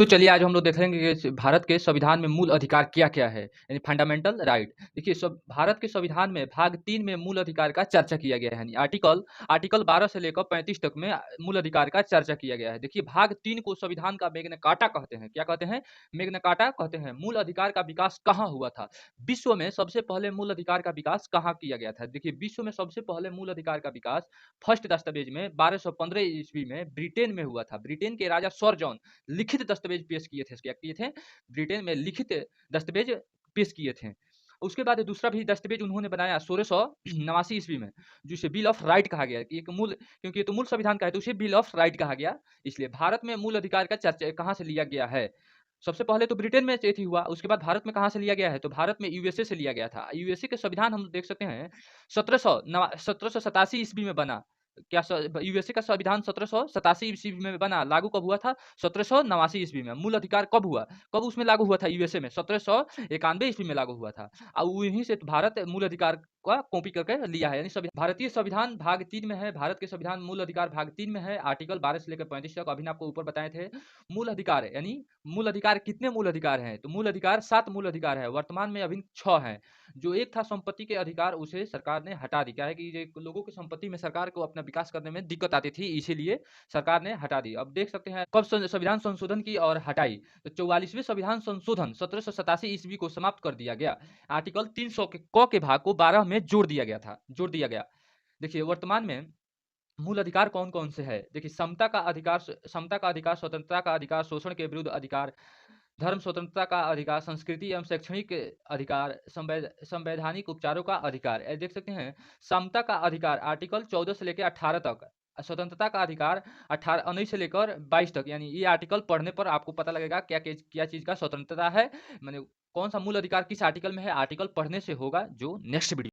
तो चलिए आज हम लोग देखेंगे कि भारत के संविधान में मूल अधिकार क्या-क्या है, यानी फंडामेंटल राइट। देखिए सब भारत के संविधान में भाग 3 में मूल अधिकार का चर्चा किया गया है, यानी आर्टिकल आर्टिकल 12 से लेकर 35 तक में मूल अधिकार का चर्चा किया गया है। देखिए भाग 3 को संविधान का मैग्ना कार्टा कहते हैं। क्या कहते हैं? मैग्ना कार्टा कहते हैं। मूल अधिकार का विकास कहाँ हुआ था? विश्व में सबसे पहले मूल अधिकार का विकास कहाँ किया गया था? देखिए विश्व में सबसे पहले मूल अधिकार का विकास फर्स्ट दस्तावेज में 1215 ईस्वी में ब्रिटेन में हुआ था। ब्रिटेन के राजा सर जॉन लिखित दस्तावेज पेश किए थे। क्या किए थे? ब्रिटेन में लिखित दस्तावेज पेश किए थे। उसके बाद दूसरा भी दस्तावेज उन्होंने बनाया 1689 ईस्वी में, जिसे बिल ऑफ राइट कहा गया कि एक मूल, क्योंकि ये तो मूल संविधान का है तो उसे बिल ऑफ राइट कहा गया। इसलिए भारत में मूल अधिकार का चर्चा कहाँ से लिया गया है? सबसे पहले तो ब्रिटेन में ये थी हुआ, उसके बाद भारत में कहाँ से लिया गया है? तो भारत में यूएसए से लिया गया था। यूएसए के संविधान हम देख सकते हैं 1787 ईस्वी में बना। क्या यूएसए का संविधान 1787 ईस्वी में बना, लागू कब हुआ था? 1789 ईस्वी में। मूल अधिकार कब हुआ? कब उसमें लागू हुआ था यूएसए में? 1791 ईस्वी में लागू हुआ था। और वहीं से भारत मूल अधिकार का कॉपी करके लिया है, यानी भारतीय संविधान भाग 3 में है। भारत के संविधान मूल अधिकार भाग 3 में है, आर्टिकल 12 से लेकर 35 तक। अभी आपको ऊपर बताए थे मूल अधिकार, यानी मूल अधिकार कितने मूल अधिकार हैं? तो मूल अधिकार 7 मूल अधिकार है। वर्तमान में अभी 6 हैं। जो एक था संपत्ति के अधिकार, उसे सरकार ने हटा दी। क्या है कि ये लोगों की संपत्ति में सरकार को अपना विकास करने में दिक्कत आती थी, इसीलिए सरकार ने हटा दी। अब देख सकते हैं कब संविधान संशोधन की और हटाई, तो 44वें संविधान संशोधन 1787 ईस्वी को समाप्त कर दिया गया। आर्टिकल 300 के क के भाग को 12 में जोड़ दिया गया। देखिए वर्तमान में मूल अधिकार कौन-कौन से है? देखिए समता का अधिकार, स्वतंत्रता का अधिकार, शोषण के विरुद्ध अधिकार, धर्म स्वतंत्रता का अधिकार, संस्कृति एवं शैक्षणिक अधिकार, संवैधानिक उपचारों का अधिकार। देख सकते हैं समता का अधिकार आर्टिकल 14 से लेकर 18 तक, स्वतंत्रता का अधिकार 19 से लेकर 22 तक। यानी ये आर्टिकल पढ़ने पर आपको पता लगेगा क्या चीज का स्वतंत्रता है, माने कौन सा मूल अधिकार किस आर्टिकल में है। आर्टिकल पढ़ने से होगा जो नेक्स्ट वीडियो